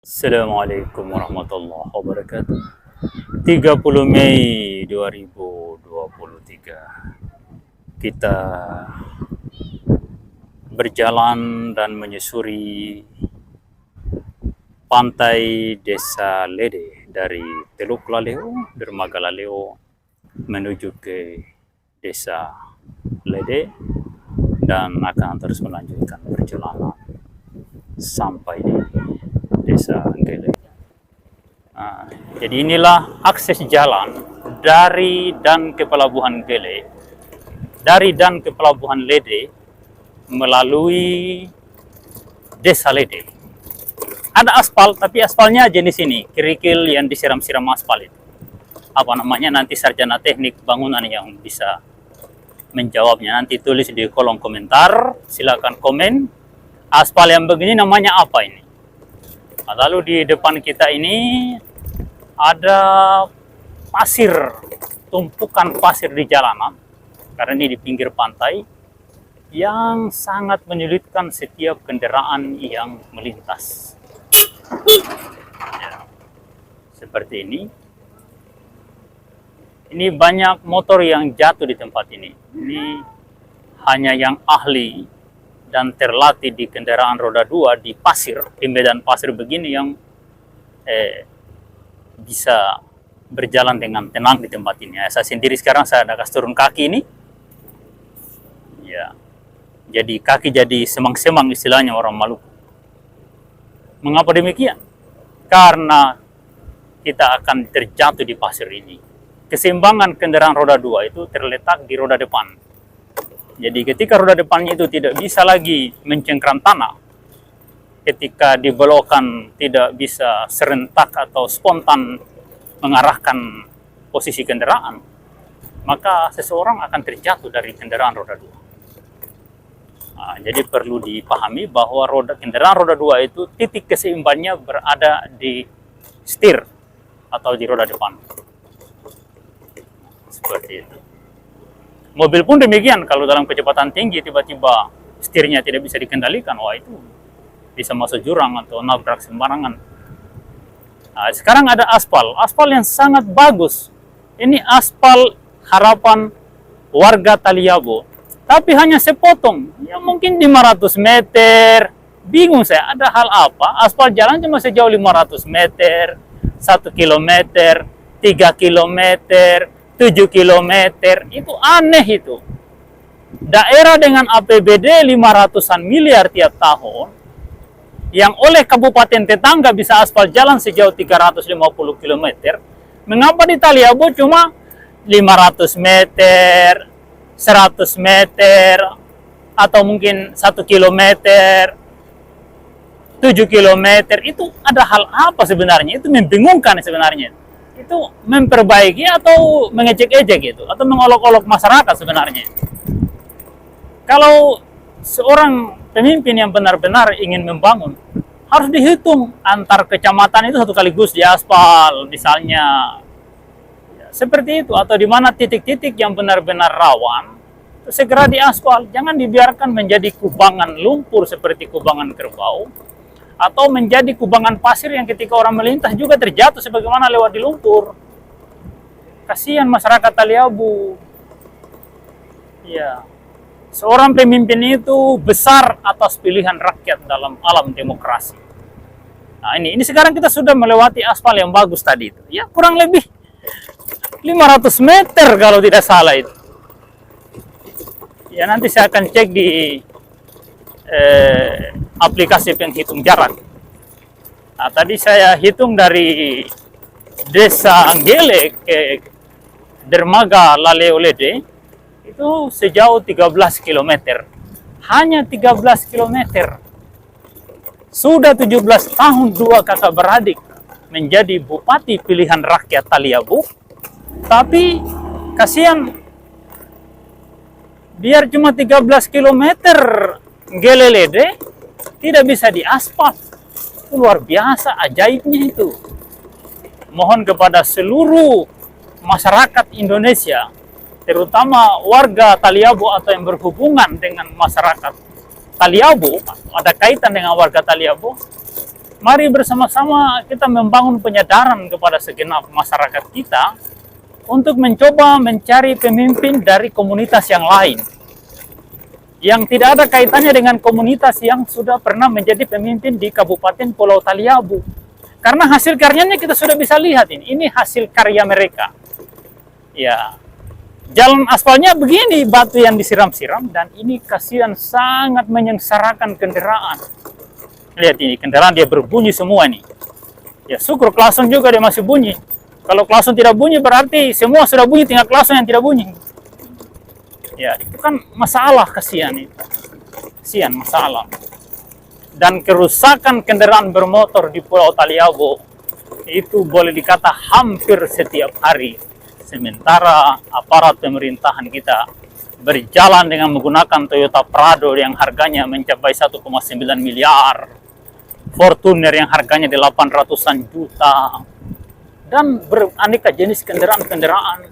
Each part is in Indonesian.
Assalamualaikum warahmatullahi wabarakatuh. 30 Mei 2023 kita berjalan dan menyusuri pantai Desa Lede dari Teluk Laleo, Dermaga Laleo menuju ke Desa Lede dan akan terus melanjutkan perjalanan sampai di Desa Anggele. Jadi inilah akses jalan dari dan ke Pelabuhan Gele, dari dan ke Pelabuhan Lede melalui Desa Lede. Ada aspal, tapi aspalnya jenis ini, kerikil yang disiram-siram aspal itu. Apa namanya, nanti sarjana teknik bangunan yang bisa menjawabnya. Nanti tulis di kolom komentar, silakan komen. Aspal yang begini namanya apa ini? Lalu di depan kita ini ada pasir, tumpukan pasir di jalanan, karena ini di pinggir pantai, yang sangat menyulitkan setiap kendaraan yang melintas. Ya, seperti ini. Ini banyak motor yang jatuh di tempat ini. Ini hanya yang ahli dan terlatih di kendaraan roda 2 di pasir, di medan pasir begini yang bisa berjalan dengan tenang di tempat ini. Saya sendiri sekarang saya ada kasih turun kaki ini. Ya. Jadi kaki jadi semang-semang istilahnya orang Maluku. Mengapa demikian? Karena kita akan terjatuh di pasir ini. Keseimbangan kendaraan roda 2 itu terletak di roda depan. Jadi ketika roda depannya itu tidak bisa lagi mencengkram tanah, ketika dibelokkan tidak bisa serentak atau spontan mengarahkan posisi kendaraan, maka seseorang akan terjatuh dari kendaraan roda 2. Jadi perlu dipahami bahwa kendaraan roda 2 itu titik keseimbangannya berada di setir atau di roda depan. Seperti itu. Mobil pun demikian, kalau dalam kecepatan tinggi tiba-tiba setirnya tidak bisa dikendalikan, wah itu bisa masuk jurang atau nabrak sembarangan. Sekarang ada aspal yang sangat bagus. Ini aspal harapan warga Taliabo, tapi hanya sepotong, ya mungkin 500 meter. Bingung saya, ada hal apa? Aspal jalan cuma sejauh 500 meter, 1 kilometer, 3 kilometer, 7 kilometer, itu aneh itu. Daerah dengan APBD 500-an miliar tiap tahun, yang oleh kabupaten tetangga bisa aspal jalan sejauh 350 kilometer, mengapa di Taliabo cuma 500 meter, 100 meter, atau mungkin 1 kilometer, 7 kilometer, itu ada hal apa sebenarnya? Itu membingungkan sebenarnya. Itu memperbaiki atau mengejek-ejek gitu, atau mengolok-olok masyarakat sebenarnya. Kalau seorang pemimpin yang benar-benar ingin membangun, harus dihitung antar kecamatan itu satu kaligus di aspal misalnya, ya, seperti itu. Atau di mana titik-titik yang benar-benar rawan, itu segera di aspal. Jangan dibiarkan menjadi kubangan lumpur seperti kubangan kerbau, atau menjadi kubangan pasir yang ketika orang melintas juga terjatuh sebagaimana lewat di lumpur. Kasihan masyarakat Taliabo. Ya. Seorang pemimpin itu besar atas pilihan rakyat dalam alam demokrasi. Nah, ini sekarang kita sudah melewati aspal yang bagus tadi itu. Ya, kurang lebih 500 meter kalau tidak salah itu. Ya, nanti saya akan cek di aplikasi penghitung jarak. Nah, tadi saya hitung dari Desa Anggele ke Dermaga Laleo Lede itu sejauh 13 km. Hanya 13 km. Sudah 17 tahun dua kakak beradik menjadi bupati pilihan rakyat Taliabo. Tapi kasihan, biar cuma 13 km Gele Lede tidak bisa diaspal. Itu luar biasa ajaibnya itu. Mohon kepada seluruh masyarakat Indonesia, terutama warga Taliabo atau yang berhubungan dengan masyarakat Taliabo, ada kaitan dengan warga Taliabo, Mari bersama-sama kita membangun penyadaran kepada segenap masyarakat kita untuk mencoba mencari pemimpin dari komunitas yang lain, yang tidak ada kaitannya dengan komunitas yang sudah pernah menjadi pemimpin di Kabupaten Pulau Taliabu. Karena hasil karyanya kita sudah bisa lihat ini hasil karya mereka. Ya, jalan aspalnya begini, batu yang disiram-siram, dan ini kasihan sangat menyengsarakan kendaraan. Lihat ini, kendaraan dia berbunyi semua nih. Ya, syukur klason juga dia masih bunyi. Kalau klason tidak bunyi berarti semua sudah bunyi, tinggal klason yang tidak bunyi. Ya, itu kan masalah, kasihan itu. Kasihan masalah. Dan kerusakan kendaraan bermotor di Pulau Taliabu itu boleh dikata hampir setiap hari. Sementara aparat pemerintahan kita berjalan dengan menggunakan Toyota Prado yang harganya mencapai 1,9 miliar. Fortuner yang harganya 800-an juta. Dan beraneka jenis kendaraan-kendaraan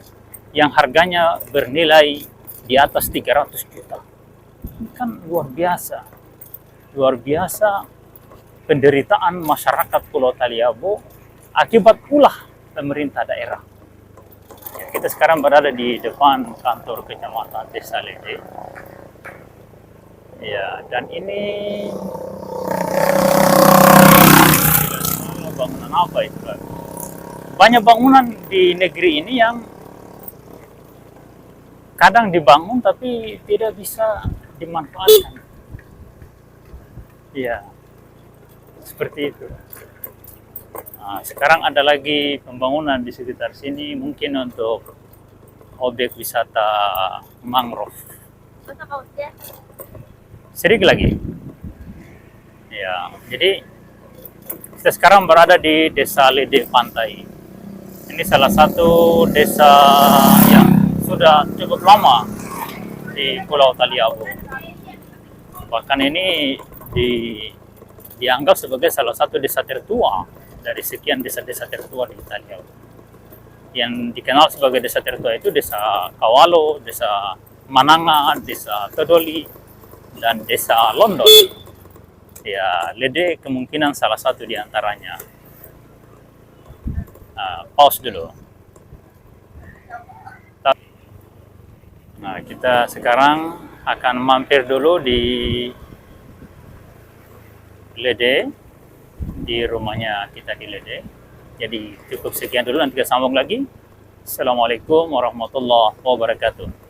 yang harganya bernilai di atas 300 juta. Ini kan luar biasa. Luar biasa penderitaan masyarakat Pulau Taliabu akibat ulah pemerintah daerah. Ya, kita sekarang berada di depan kantor kecamatan Desa Lede. Ya, dan ini bangunan apa itu? Banyak bangunan di negeri ini yang kadang dibangun tapi tidak bisa dimanfaatkan. Ya, seperti itu. Nah, sekarang ada lagi pembangunan di sekitar sini, mungkin untuk objek wisata mangrove. Sedikit lagi. Ya, jadi kita sekarang berada di Desa Lede Pantai. Ini salah satu desa yang sudah cukup lama di Pulau Taliabu. Bahkan ini dianggap sebagai salah satu desa tertua dari sekian desa-desa tertua di Taliabu. Yang dikenal sebagai desa tertua itu Desa Kawalo, Desa Mananga, Desa Todoli, dan Desa London. Ya, Lede kemungkinan salah satu di antaranya. Pause dulu. Nah, kita sekarang akan mampir dulu di Lede, di rumahnya kita di Lede. Jadi cukup sekian dulu, nanti kita sambung lagi. Assalamualaikum warahmatullahi wabarakatuh.